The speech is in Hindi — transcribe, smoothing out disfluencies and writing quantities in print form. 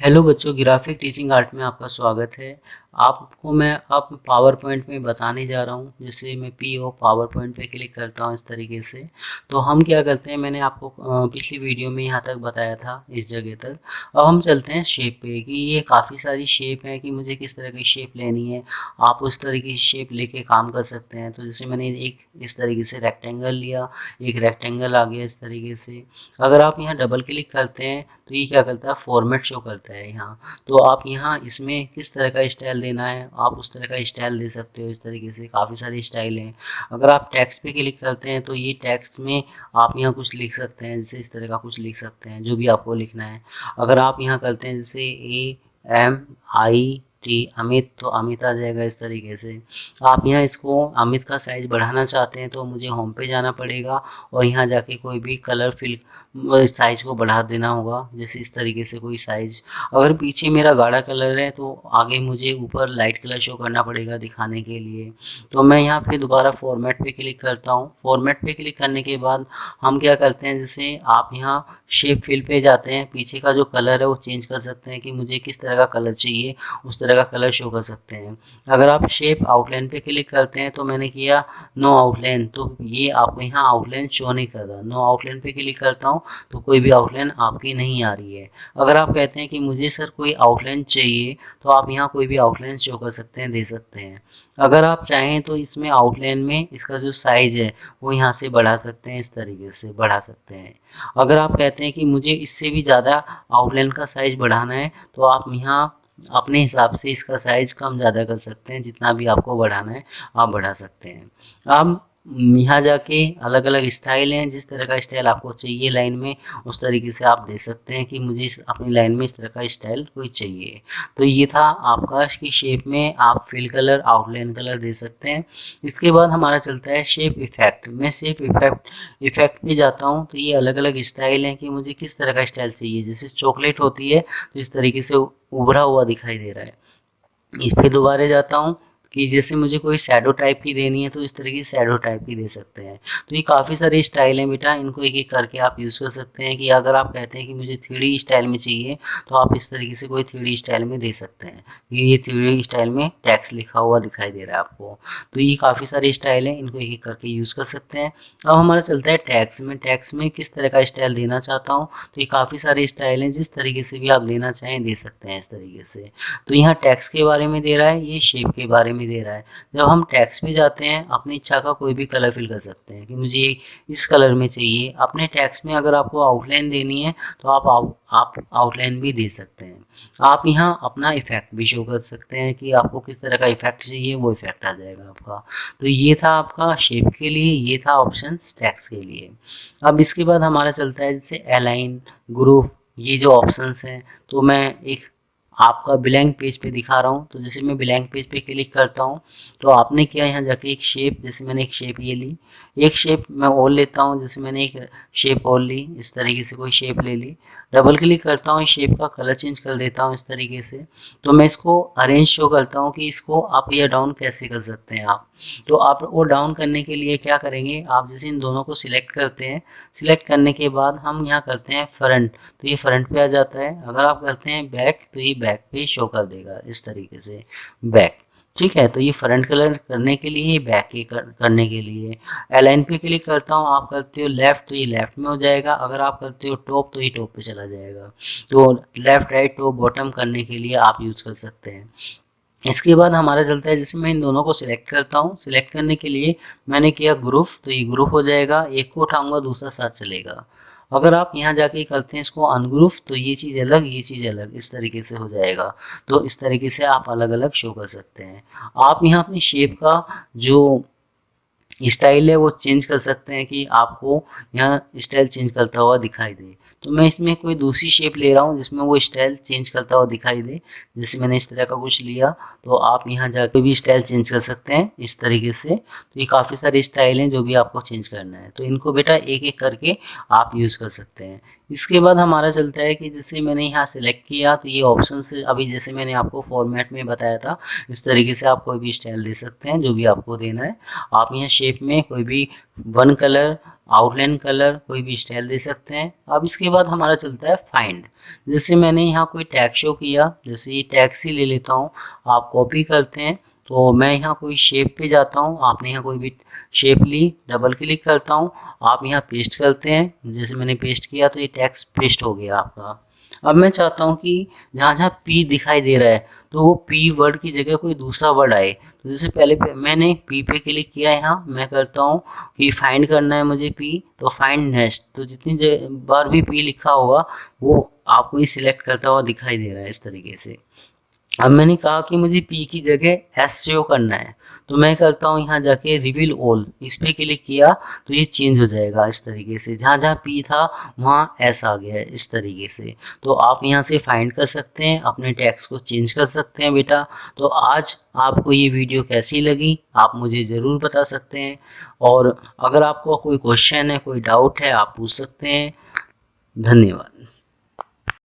हेलो बच्चों, ग्राफिक टीचिंग आर्ट में आपका स्वागत है। आपको मैं अब पावर पॉइंट में बताने जा रहा हूँ। जैसे मैं पी ओ पावर पॉइंट पे क्लिक करता हूँ इस तरीके से, तो हम क्या करते हैं, मैंने आपको पिछली वीडियो में यहाँ तक बताया था इस जगह तक। अब हम चलते हैं शेप पे कि ये काफ़ी सारी शेप है कि मुझे किस तरह की शेप लेनी है। आप उस तरीके की शेप लेके काम कर सकते हैं। तो जैसे मैंने एक इस तरीके से रेक्टेंगल लिया, एक रेक्टेंगल आ गया इस तरीके से। अगर आप यहाँ डबल क्लिक करते हैं तो ये क्या करता है, फॉर्मेट शो करता है यहाँ। तो आप यहाँ इसमें किस तरह का स्टाइल देना है, आप उस तरह का स्टाइल दे सकते हो। इस तरीके से काफ़ी सारे स्टाइल हैं। अगर आप टेक्स्ट पे क्लिक करते हैं तो ये टेक्स्ट में आप यहाँ कुछ लिख सकते हैं। जैसे इस तरह का कुछ लिख सकते हैं जो भी आपको लिखना है। अगर आप यहाँ करते हैं जैसे AMIT अमित, तो अमित आ जाएगा इस तरीके से। आप यहाँ इसको अमित का साइज़ बढ़ाना चाहते हैं तो मुझे होम पे जाना पड़ेगा और यहाँ जाके कोई भी कलर फिल साइज़ को बढ़ा देना होगा। जैसे इस तरीके से कोई साइज़, अगर पीछे मेरा गाढ़ा कलर है तो आगे मुझे ऊपर लाइट कलर शो करना पड़ेगा दिखाने के लिए। तो मैं यहाँ पे दोबारा फॉर्मेट पे क्लिक करता हूँ। फॉर्मेट पे क्लिक करने के बाद हम क्या करते हैं, जैसे आप यहाँ शेप फिल पे जाते हैं, पीछे का जो कलर है वो चेंज कर सकते हैं कि मुझे किस तरह का कलर चाहिए, उस तरह का कलर शो कर सकते हैं। अगर आप शेप आउटलाइन पे क्लिक करते हैं तो मैंने किया नो आउटलाइन, तो ये आपको यहाँ आउटलाइन शो नहीं कर रहा। नो आउटलाइन पे क्लिक करता हूँ तो कोई भी आउटलाइन आपकी नहीं आ रही है। अगर आप कहते हैं कि मुझे सर कोई आउटलाइन चाहिए तो आप यहाँ कोई भी आउटलाइन शो कर सकते हैं, दे सकते हैं। अगर आप चाहें तो इसमें आउटलाइन में इसका जो साइज़ है वो यहाँ से बढ़ा सकते हैं, इस तरीके से बढ़ा सकते हैं। अगर आप कहते हैं कि मुझे इससे भी ज़्यादा आउटलाइन का साइज़ बढ़ाना है तो आप यहाँ अपने हिसाब से इसका साइज़ कम ज़्यादा कर सकते हैं। जितना भी आपको बढ़ाना है आप बढ़ा सकते हैं। अब यहाँ जाके अलग अलग स्टाइल हैं, जिस तरह का स्टाइल आपको चाहिए लाइन में उस तरीके से आप दे सकते हैं कि मुझे अपनी लाइन में इस तरह का स्टाइल कोई चाहिए। तो ये था आपका कि शेप में आप फिल कलर आउटलाइन कलर दे सकते हैं। इसके बाद हमारा चलता है शेप इफेक्ट। मैं शेप इफेक्ट पे जाता हूँ तो ये अलग अलग स्टाइल हैं कि मुझे किस तरह का स्टाइल चाहिए। जैसे चॉकलेट होती है तो इस तरीके से उभरा हुआ दिखाई दे रहा है। इस पे दोबारा जाता हूँ कि जैसे मुझे कोई शैडो टाइप की देनी है तो इस तरीके से शैडो टाइप की दे सकते हैं। तो ये काफ़ी सारे स्टाइल हैं बेटा, इनको एक एक करके आप यूज़ कर सकते हैं। कि अगर आप कहते हैं कि मुझे 3D स्टाइल में चाहिए तो आप इस तरीके से कोई 3D स्टाइल में दे सकते हैं। ये 3D स्टाइल में टैक्स लिखा हुआ दिखाई दे रहा है आपको। तो ये काफ़ी सारे स्टाइल हैं, इनको एक एक करके यूज़ कर सकते हैं। अब हमारा चलता है टैक्स में। टैक्स में किस तरह का स्टाइल देना चाहता हूँ, तो ये काफ़ी सारे स्टाइल हैं, जिस तरीके से भी आप देना चाहें दे सकते हैं इस तरीके से। तो यहाँ टैक्स के बारे में दे रहा है, ये शेप के बारे में दे रहा है। जब हम टैक्स में जाते हैं अपनी इच्छा का कोई भी कलर फिल कर सकते हैं कि मुझे इस कलर में चाहिए। अपने टैक्स में अगर आपको आउटलाइन देनी है तो आप आउटलाइन भी दे सकते हैं। आप यहाँ अपना इफेक्ट भी शो कर सकते हैं कि आपको किस तरह का इफेक्ट चाहिए, वो इफेक्ट आ जाएगा आपका। तो ये था आपका शेप के लिए, ये था ऑप्शन टैक्स के लिए। अब इसके बाद हमारा चलता है जैसे अलाइन, ग्रुप, ये जो ऑप्शंस हैं। तो मैं एक आपका ब्लैंक पेज पे दिखा रहा हूँ। तो जैसे मैं ब्लैंक पेज पे क्लिक करता हूँ तो आपने क्या यहाँ जाके एक शेप, जैसे मैंने एक शेप ये ली, एक शेप मैं और लेता हूँ। जैसे मैंने एक शेप और ली, इस तरीके से कोई शेप ले ली, डबल क्लिक करता हूँ, शेप का कलर चेंज कर देता हूँ इस तरीके से। तो मैं इसको अरेंज शो करता हूँ कि इसको अप या डाउन कैसे कर सकते हैं आप। तो आप वो डाउन करने के लिए क्या करेंगे, आप जैसे इन दोनों को सिलेक्ट करते हैं, सिलेक्ट करने के बाद हम यहाँ करते हैं फ्रंट, तो ये फ्रंट पे आ जाता है। अगर आप करते हैं बैक तो ये बैक पे शो कर देगा इस तरीके से, बैक। ठीक है, तो ये फ्रंट कलर करने के लिए, बैक के करने के लिए। अलाइन पे क्लिक करता हूँ, आप करते हो लेफ्ट तो ये लेफ्ट में हो जाएगा। अगर आप करते हो टॉप तो ये टॉप पे चला जाएगा। तो लेफ्ट राइट टॉप बॉटम करने के लिए आप यूज़ कर सकते हैं। इसके बाद हमारा चलता है, जैसे मैं इन दोनों को सिलेक्ट करता हूँ, सिलेक्ट करने के लिए मैंने किया ग्रुप, तो ये ग्रुप हो जाएगा। एक को उठाऊंगा दूसरा साथ चलेगा। अगर आप यहाँ जाके करते हैं इसको अनग्रुप तो ये चीज़ अलग, ये चीज़ अलग, इस तरीके से हो जाएगा। तो इस तरीके से आप अलग अलग शो कर सकते हैं। आप यहाँ अपनी शेप का जो स्टाइल है वो चेंज कर सकते हैं कि आपको यहाँ स्टाइल चेंज करता हुआ दिखाई दे। तो मैं इसमें कोई दूसरी शेप ले रहा हूँ जिसमें वो स्टाइल चेंज करता हुआ दिखाई दे। जैसे मैंने इस तरह का कुछ लिया, तो आप यहाँ जाकर भी स्टाइल चेंज कर सकते हैं इस तरीके से। तो ये काफ़ी सारे स्टाइल हैं जो भी आपको चेंज करना है, तो इनको बेटा एक एक करके आप यूज़ कर सकते हैं। इसके बाद हमारा चलता है कि जैसे मैंने यहाँ सेलेक्ट किया तो ये ऑप्शन से अभी जैसे मैंने आपको फॉर्मेट में बताया था, इस तरीके से आप कोई भी स्टाइल दे सकते हैं जो भी आपको देना है। आप यहाँ शेप में कोई भी वन कलर आउटलाइन कलर कोई भी स्टाइल दे सकते हैं। अब इसके बाद हमारा चलता है फाइंड। जैसे मैंने यहाँ कोई टैग शो किया, जैसे ये टैक्स ही ले लेता हूँ, आप कॉपी करते हैं तो मैं यहाँ कोई शेप पे जाता हूँ, आपने यहाँ कोई भी शेप ली, डबल क्लिक करता हूँ, आप यहाँ पेस्ट करते हैं। जैसे मैंने पेस्ट किया तो ये टेक्स्ट पेस्ट हो गया आपका। अब मैं चाहता हूँ कि जहाँ जहाँ पी दिखाई दे रहा है तो वो पी वर्ड की जगह कोई दूसरा वर्ड आए। तो जैसे पहले मैंने पी पे क्लिक किया, यहाँ मैं करता हूँ कि फाइंड करना है मुझे पी, तो फाइंड नेक्स्ट। तो जितनी बार भी पी लिखा होगा वो आपको ही सिलेक्ट करता हुआ दिखाई दे रहा है इस तरीके से। अब मैंने कहा कि मुझे पी की जगह एस शो करना है, तो मैं करता हूँ यहाँ जाके रिवील ऑल, इस पर क्लिक किया तो ये चेंज हो जाएगा इस तरीके से। जहाँ जहाँ पी था वहाँ एस आ गया है इस तरीके से। तो आप यहाँ से फाइंड कर सकते हैं, अपने टेक्स्ट को चेंज कर सकते हैं बेटा। तो आज आपको ये वीडियो कैसी लगी आप मुझे ज़रूर बता सकते हैं, और अगर आपको कोई क्वेश्चन है, कोई डाउट है, आप पूछ सकते हैं। धन्यवाद।